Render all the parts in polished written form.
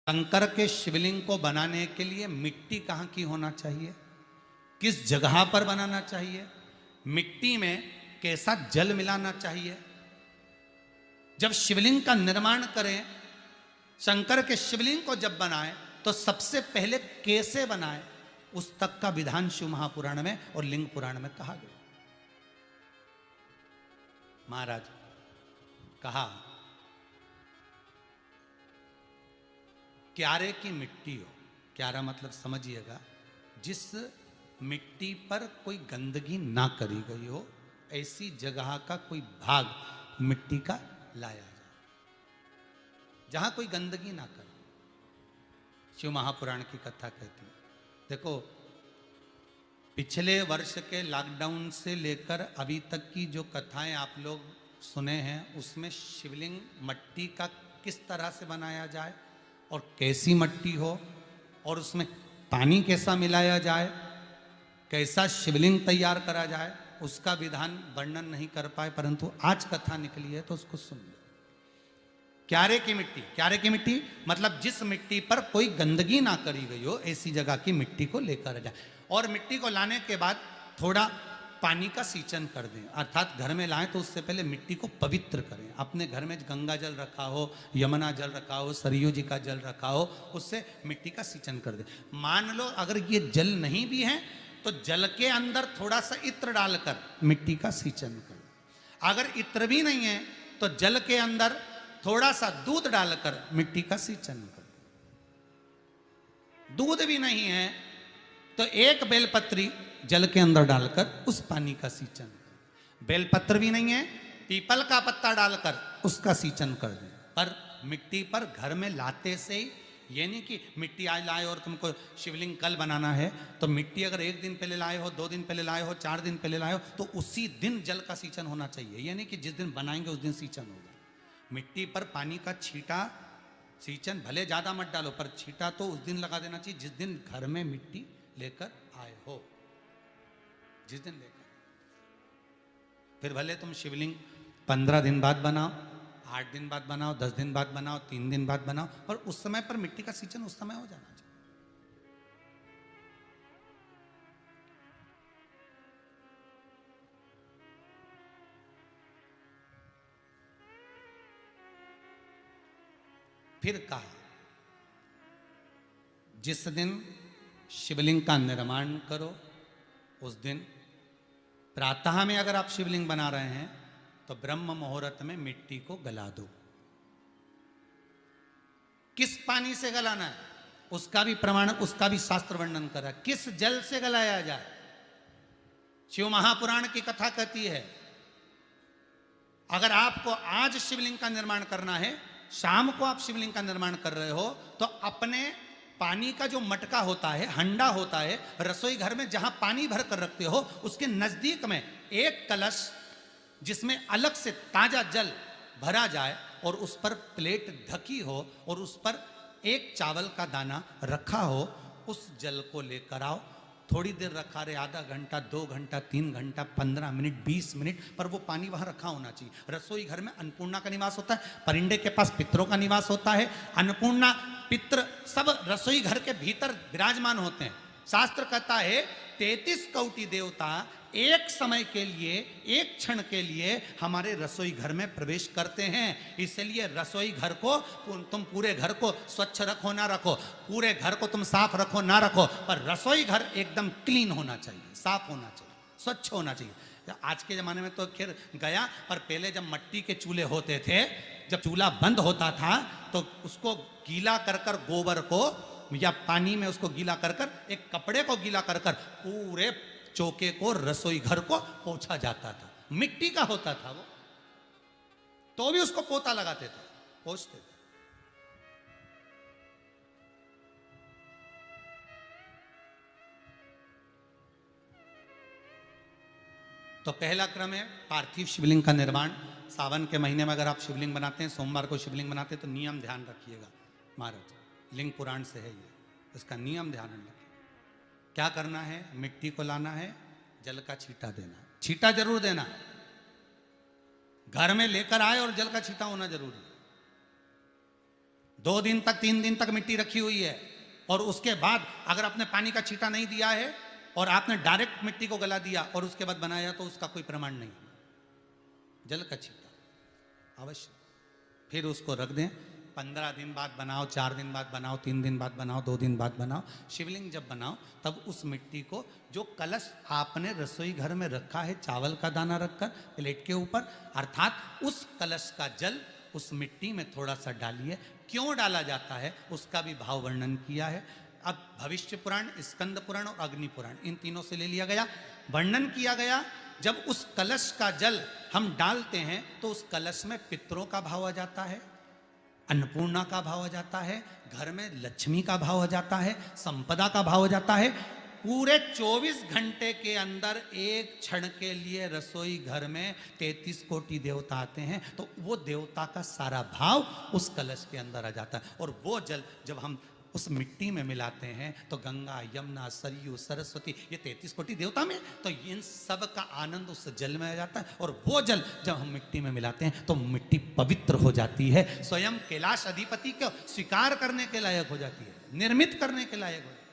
शंकर के शिवलिंग को बनाने के लिए मिट्टी कहाँ की होना चाहिए, किस जगह पर बनाना चाहिए, मिट्टी में कैसा जल मिलाना चाहिए। जब शिवलिंग का निर्माण करें, शंकर के शिवलिंग को जब बनाएं तो सबसे पहले कैसे बनाएं, उस तक का विधान शिव महापुराण में और लिंग पुराण में कहा गया। महाराज कहा क्यारे की मिट्टी हो, क्यारा मतलब समझिएगा जिस मिट्टी पर कोई गंदगी ना करी गई हो, ऐसी जगह का कोई भाग मिट्टी का लाया जाए जहां कोई गंदगी ना करे। शिव महापुराण की कथा कहती है। देखो, पिछले वर्ष के लॉकडाउन से लेकर अभी तक की जो कथाएं आप लोग सुने हैं, उसमें शिवलिंग मट्टी का किस तरह से बनाया जाए और कैसी मट्टी हो और उसमें पानी कैसा मिलाया जाए, कैसा शिवलिंग तैयार करा जाए, उसका विधान वर्णन नहीं कर पाए, परंतु आज कथा निकली है तो उसको सुन लो। क्यारे की मिट्टी, क्यारे की मिट्टी मतलब जिस मिट्टी पर कोई गंदगी ना करी गई हो, ऐसी जगह की मिट्टी को लेकर जाए और मिट्टी को लाने के बाद थोड़ा पानी का सींचन कर दें, अर्थात घर में लाएं तो उससे पहले मिट्टी को पवित्र करें। अपने घर में गंगा जल रखा हो, यमुना जल रखा हो, सरयू जी का जल रखा हो, उससे मिट्टी का सींचन कर दें। मान लो अगर ये जल नहीं भी है तो जल के अंदर थोड़ा सा इत्र डालकर मिट्टी का सींचन कर। अगर इत्र भी नहीं है तो जल के अंदर थोड़ा सा दूध डालकर मिट्टी का सींचन कर। दूध भी नहीं है तो एक बेलपत्री जल के अंदर डालकर उस पानी का सींचन कर। बेलपत्र भी नहीं है, पीपल का पत्ता डालकर उसका सींचन कर दें। पर मिट्टी पर घर में लाते से ही, ये नहीं कि मिट्टी आज लाए और तुमको शिवलिंग कल बनाना है, तो मिट्टी अगर एक दिन पहले लाए हो, 2 दिन पहले लाए हो, 4 दिन पहले लाए हो, तो उसी दिन जल का सींचन होना चाहिए। ये नहीं कि जिस दिन बनाएंगे उस दिन सींचन होगा। मिट्टी पर पानी का छींटा, सींचन भले ज़्यादा मत डालो, पर छींटा तो उस दिन लगा देना चाहिए जिस दिन घर में मिट्टी लेकर आए हो, जिस दिन लेकर। फिर भले तुम शिवलिंग 15 दिन बाद बनाओ, 8 दिन बाद बनाओ, 10 दिन बाद बनाओ, 3 दिन बाद बनाओ, पर उस समय पर मिट्टी का सींचन उस समय हो जाना चाहिए। फिर कहा जिस दिन शिवलिंग का निर्माण करो उस दिन प्रातः में अगर आप शिवलिंग बना रहे हैं तो ब्रह्म मुहूर्त में मिट्टी को गला दो। किस पानी से गलाना है उसका भी प्रमाण, उसका भी शास्त्र वर्णन करा। किस जल से गलाया जाए, शिव महापुराण की कथा कहती है अगर आपको आज शिवलिंग का निर्माण करना है, शाम को आप शिवलिंग का निर्माण कर रहे हो, तो अपने पानी का जो मटका होता है, हंडा होता है, रसोई घर में जहां पानी भर कर रखते हो, उसके नजदीक में एक कलश जिसमें अलग से ताजा जल भरा जाए और उस पर प्लेट ढकी हो और उस पर एक चावल का दाना रखा हो, उस जल को लेकर आओ। थोड़ी देर रखा रहे, आधा घंटा, 2 घंटा, 3 घंटा, 15 मिनट, 20 मिनट, पर वो पानी वहां रखा होना चाहिए। रसोई घर में अन्नपूर्णा का निवास होता है, परिंदे के पास पितरों का निवास होता है। अन्नपूर्णा, पित्र सब रसोई घर के भीतर विराजमान होते हैं। शास्त्र कहता है 33 कोटि देवता एक समय के लिए, एक क्षण के लिए हमारे रसोई घर में प्रवेश करते हैं। इसलिए रसोई घर को तुम पूरे घर को स्वच्छ रखो ना रखो, पूरे घर को तुम साफ रखो ना रखो, पर रसोई घर एकदम क्लीन होना चाहिए, साफ होना चाहिए, स्वच्छ होना चाहिए। आज के ज़माने में तो खैर गया, पर पहले जब मट्टी के चूल्हे होते थे, जब चूल्हा बंद होता था तो उसको गीला कर कर, गोबर को या पानी में उसको गीला कर कर, एक कपड़े को गीला कर कर पूरे चौके को, रसोई घर को पोंछा जाता था। मिट्टी का होता था वो, तो भी उसको पोता लगाते थे, पोंछते थे। तो पहला क्रम है पार्थिव शिवलिंग का निर्माण। सावन के महीने में अगर आप शिवलिंग बनाते हैं, सोमवार को शिवलिंग बनाते हैं, तो नियम ध्यान रखिएगा महाराज, लिंग पुराण से है ये, इसका नियम ध्यान रखिए। क्या करना है, मिट्टी को लाना है, जल का छींटा देना, छींटा जरूर देना, घर में लेकर आए और जल का छींटा होना जरूरी है। 2 दिन तक 3 दिन तक मिट्टी रखी हुई है, और उसके बाद अगर आपने पानी का छींटा नहीं दिया है और आपने डायरेक्ट मिट्टी को गला दिया और उसके बाद बनाया, तो उसका कोई प्रमाण नहीं। जल का छींटा अवश्य। फिर उसको रख दें, 15 दिन बाद बनाओ, 4 दिन बाद बनाओ, 3 दिन बाद बनाओ, 2 दिन बाद बनाओ। शिवलिंग जब बनाओ तब उस मिट्टी को, जो कलश आपने रसोई घर में रखा है चावल का दाना रखकर प्लेट के ऊपर, अर्थात उस कलश का जल उस मिट्टी में थोड़ा सा डालिए। क्यों डाला जाता है उसका भी भाव वर्णन किया है। अब भविष्य पुराण, स्कंद पुराण और अग्नि पुराण, इन तीनों से ले लिया गया। वर्णन किया गया, जब उस कलश का जल हम डालते हैं तो उस कलश में पितरों का भाव आ जाता है, अन्नपूर्णा का भाव आ जाता है, घर में लक्ष्मी का भाव आ जाता है, संपदा का भाव आ जाता है। पूरे 24 घंटे के अंदर एक क्षण के लिए रसोई घर में 33 कोटि देवता आते हैं, तो वो देवता का सारा भाव उस कलश के अंदर आ जाता है। और वो जल जब हम उस मिट्टी में मिलाते हैं तो गंगा, यमुना, सरयू, सरस्वती, ये 33 कोटि देवता में, तो इन सब का आनंद उस जल में आ जाता है। और वो जल जब हम मिट्टी में मिलाते हैं तो मिट्टी पवित्र हो जाती है, स्वयं कैलाश अधिपति को स्वीकार करने के लायक हो जाती है, निर्मित करने के लायक हो जाती है।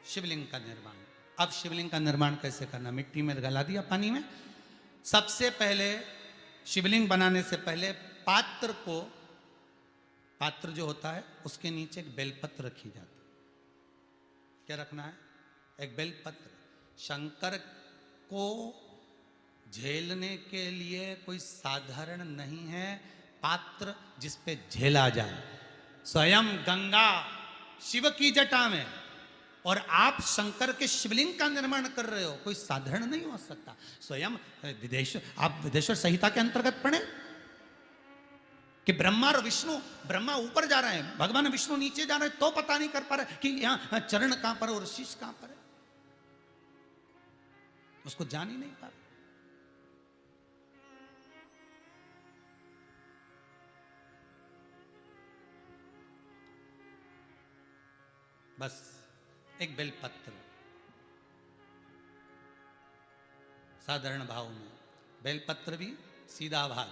शिवलिंग का निर्माण। अब शिवलिंग का निर्माण कैसे करना? मिट्टी में गला दिया पानी में। सबसे पहले शिवलिंग बनाने से पहले पात्र जो होता है उसके नीचे एक बेलपत्र रखी जाती है। क्या रखना है? एक बेलपत्र। शंकर को झेलने के लिए कोई साधारण नहीं है पात्र जिस पे झेला जाए। स्वयं गंगा शिव की जटा में, और आप शंकर के शिवलिंग का निर्माण कर रहे हो, कोई साधारण नहीं हो सकता। स्वयं आप विदेश्वर संहिता के अंतर्गत पढ़े कि ब्रह्मा और विष्णु, ब्रह्मा ऊपर जा रहे हैं, भगवान विष्णु नीचे जा रहे हैं, तो पता नहीं कर पा रहे कि यहां चरण कहां पर और शीश कहां पर है, उसको जान ही नहीं पा रहे। बस एक बेलपत्र, साधारण भाव में बेलपत्र भी सीधा भाग,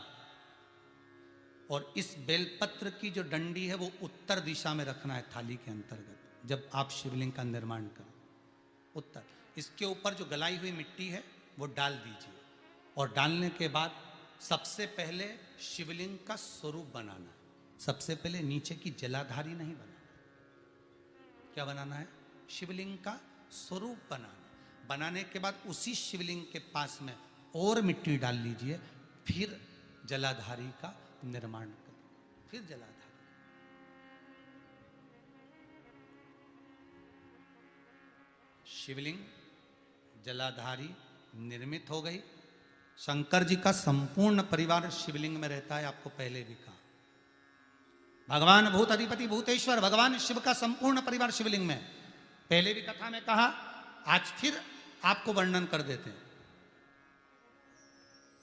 और इस बेलपत्र की जो डंडी है वो उत्तर दिशा में रखना है थाली के अंतर्गत। जब आप शिवलिंग का निर्माण करें उत्तर, इसके ऊपर जो गलाई हुई मिट्टी है वो डाल दीजिए, और डालने के बाद सबसे पहले शिवलिंग का स्वरूप बनाना है। सबसे पहले नीचे की जलाधारी नहीं बनाना, क्या बनाना है? शिवलिंग का स्वरूप बनाना। बनाने के बाद उसी शिवलिंग के पास में और मिट्टी डाल लीजिए, फिर जलाधारी का निर्माण करें। फिर जलाधारी, शिवलिंग जलाधारी निर्मित हो गई। शंकर जी का संपूर्ण परिवार शिवलिंग में रहता है, आपको पहले भी कहा। भगवान भूत अधिपति भूतेश्वर, भगवान शिव का संपूर्ण परिवार शिवलिंग में, पहले भी कथा में कहा, आज फिर आपको वर्णन कर देते हैं।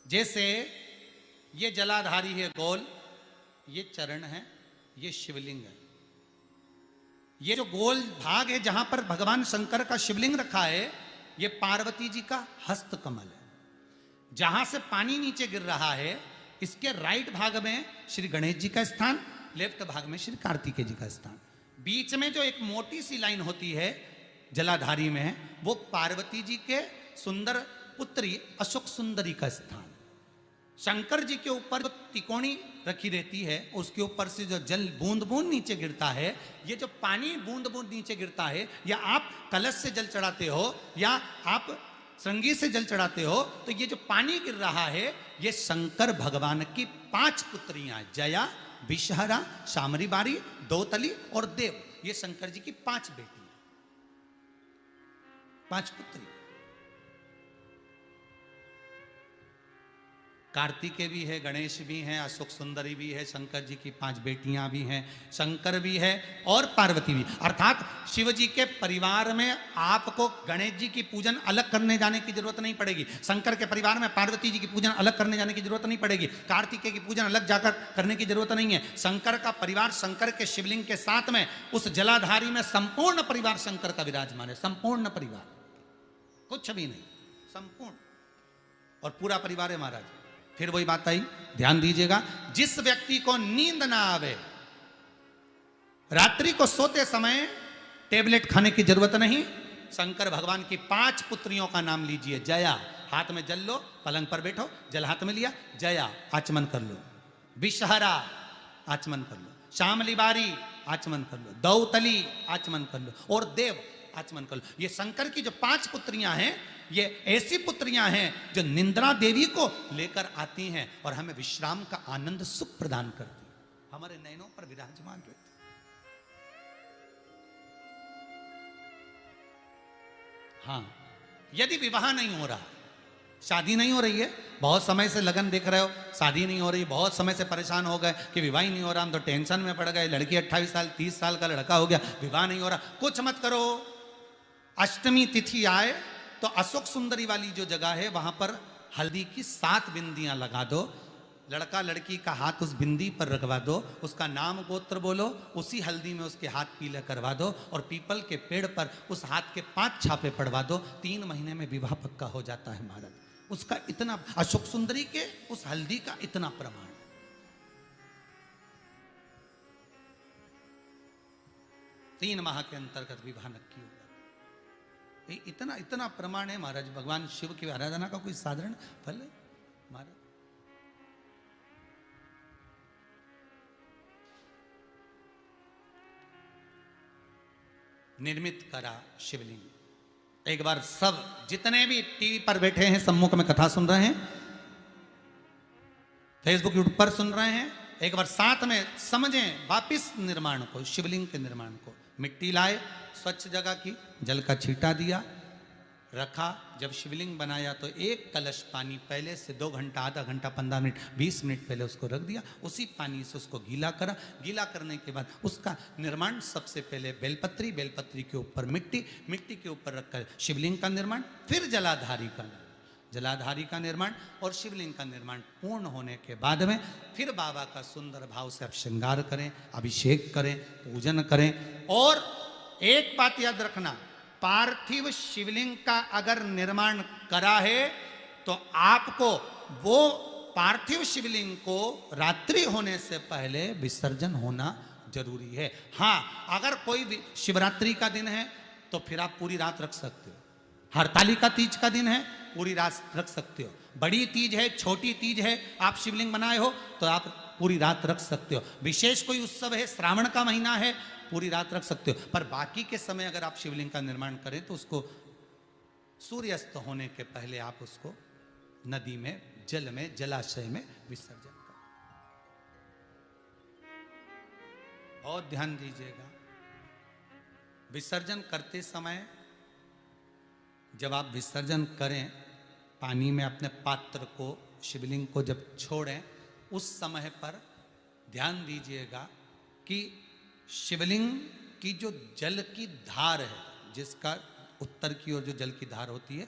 जैसे ये जलाधारी है गोल, ये चरण है, ये शिवलिंग है। ये जो गोल भाग है जहां पर भगवान शंकर का शिवलिंग रखा है, ये पार्वती जी का हस्त कमल है। जहां से पानी नीचे गिर रहा है, इसके राइट भाग में श्री गणेश जी का स्थान, लेफ्ट भाग में श्री कार्तिकेय जी का स्थान। बीच में जो एक मोटी सी लाइन होती है जलाधारी में, वो पार्वती जी के सुंदर पुत्री अशोक सुंदरी का स्थान। शंकर जी के ऊपर जो तिकोनी रखी रहती है, उसके ऊपर से जो जल बूंद बूंद नीचे गिरता है, ये जो पानी बूंद बूंद नीचे गिरता है, या आप कलश से जल चढ़ाते हो या आप श्रृंगी से जल चढ़ाते हो, तो ये जो पानी गिर रहा है, ये शंकर भगवान की 5 पुत्रियां, जया, विषहरा, शामरी बारी, दोतली और देव, ये शंकर जी की 5 बेटी, 5 पुत्री। कार्तिकेय भी है, गणेश भी हैं, अशोक सुंदरी भी है, शंकर जी की 5 बेटियां भी हैं, शंकर भी है और पार्वती भी। अर्थात शिव जी के परिवार में आपको गणेश जी की पूजन अलग करने जाने की जरूरत नहीं पड़ेगी, शंकर के परिवार में पार्वती जी की पूजन अलग करने जाने की जरूरत नहीं पड़ेगी, कार्तिकेय की पूजन अलग जाकर करने की जरूरत नहीं है। शंकर का परिवार शंकर के शिवलिंग के साथ में उस जलाधारी में संपूर्ण परिवार शंकर का विराजमान है, संपूर्ण परिवार, कुछ भी नहीं, संपूर्ण और पूरा परिवार है महाराज। फिर वही बात आई, ध्यान दीजिएगा, जिस व्यक्ति को नींद ना आवे, रात्रि को सोते समय टेबलेट खाने की जरूरत नहीं, शंकर भगवान की 5 पुत्रियों का नाम लीजिए। जया, हाथ में जल लो, पलंग पर बैठो, जल हाथ में लिया, जया आचमन कर लो, विषहरा आचमन कर लो, शामली बारी आचमन कर लो, दौतली आचमन कर लो और देव आचमन कर लो। ये शंकर की जो 5 पुत्रियां हैं, ये ऐसी पुत्रियां हैं जो निंद्रा देवी को लेकर आती हैं और हमें विश्राम का आनंद सुख प्रदान करती हैं, हमारे नयनों पर विराजमान रहती। हाँ, यदि विवाह नहीं हो रहा, शादी नहीं हो रही है, बहुत समय से लगन देख रहे हो, शादी नहीं हो रही, बहुत समय से परेशान हो गए कि विवाह ही नहीं हो रहा, हम तो टेंशन में पड़ गए, लड़की 28 साल 30 साल का लड़का हो गया, विवाह नहीं हो रहा, कुछ मत करो। अष्टमी तिथि आए तो अशोक सुंदरी वाली जो जगह है वहां पर हल्दी की 7 बिंदियां लगा दो, लड़का लड़की का हाथ उस बिंदी पर रखवा दो, उसका नाम गोत्र बोलो, उसी हल्दी में उसके हाथ पीले करवा दो और पीपल के पेड़ पर उस हाथ के 5 छापे पड़वा दो, 3 महीने में विवाह पक्का हो जाता है महाराज। उसका इतना, अशोक सुंदरी के उस हल्दी का इतना प्रमाण, 3 माह के अंतर्गत विवाह नक्की होगा। इतना इतना प्रमाण है महाराज, भगवान शिव की आराधना का कोई साधारण फल है महाराज। निर्मित करा शिवलिंग। एक बार सब जितने भी टीवी पर बैठे हैं, सम्मुख में कथा सुन रहे हैं, फेसबुक यूट्यूब पर सुन रहे हैं, एक बार साथ में समझें वापिस निर्माण को, शिवलिंग के निर्माण को। मिट्टी लाए, स्वच्छ जगह की, जल का छींटा दिया, रखा। जब शिवलिंग बनाया तो 1 कलश पानी पहले से 2 घंटा, आधा घंटा, 15 मिनट, 20 मिनट पहले उसको रख दिया, उसी पानी से उसको गीला करा। गीला करने के बाद उसका निर्माण सबसे पहले बेलपत्री, बेलपत्री के ऊपर मिट्टी, मिट्टी के ऊपर रखकर शिवलिंग का निर्माण, फिर जलाधारी का, जलाधारी का निर्माण और शिवलिंग का निर्माण पूर्ण होने के बाद में फिर बाबा का सुंदर भाव से आप श्रृंगार करें, अभिषेक करें, पूजन करें। और एक बात याद रखना, पार्थिव शिवलिंग का अगर निर्माण करा है तो आपको वो पार्थिव शिवलिंग को रात्रि होने से पहले विसर्जन होना जरूरी है। हाँ, अगर कोई शिवरात्रि का दिन है तो फिर आप पूरी रात रख सकते हो, हरतालिका तीज का दिन है पूरी रात रख सकते हो, बड़ी तीज है, छोटी तीज है, आप शिवलिंग बनाए हो तो आप पूरी रात रख सकते हो, विशेष कोई उत्सव है, श्रावण का महीना है, पूरी रात रख सकते हो। पर बाकी के समय अगर आप शिवलिंग का निर्माण करें तो उसको सूर्यास्त होने के पहले आप उसको नदी में, जल में, जलाशय में विसर्जन करें। बहुत ध्यान दीजिएगा, विसर्जन करते समय जब आप विसर्जन करें, पानी में अपने पात्र को, शिवलिंग को जब छोड़ें, उस समय पर ध्यान दीजिएगा कि शिवलिंग की जो जल की धार है, जिसका उत्तर की ओर जो जल की धार होती है,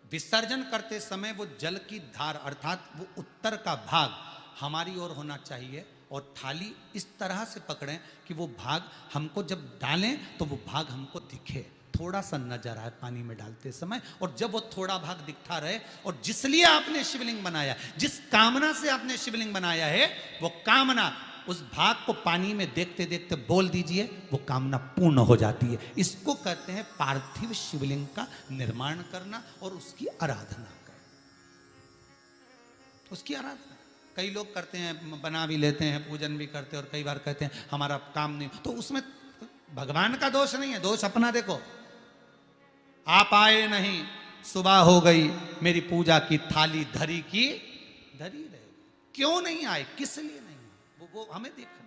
विसर्जन करते समय वो जल की धार अर्थात वो उत्तर का भाग हमारी ओर होना चाहिए और थाली इस तरह से पकड़ें कि वो भाग हमको जब डालें तो वो भाग हमको दिखे, थोड़ा सा नजर आए पानी में डालते समय। और जब वो थोड़ा भाग दिखता रहे, और जिस लिए आपने शिवलिंग बनाया, जिस कामना से आपने शिवलिंग बनाया है, वो कामना उस भाग को पानी में देखते देखते बोल दीजिए, वो कामना पूर्ण हो जाती है। इसको कहते हैं पार्थिव शिवलिंग का निर्माण करना और उसकी आराधना करना, उसकी आराधना। कई लोग करते हैं, बना भी लेते हैं, पूजन भी करते हैं, और कई बार कहते हैं हमारा काम नहीं, तो उसमें भगवान का दोष नहीं है, दोष अपना देखो। आप आए नहीं, सुबह हो गई, मेरी पूजा की थाली धरी की धरी रहेगी। क्यों नहीं आए, किस लिए नहीं, वो हमें देखना।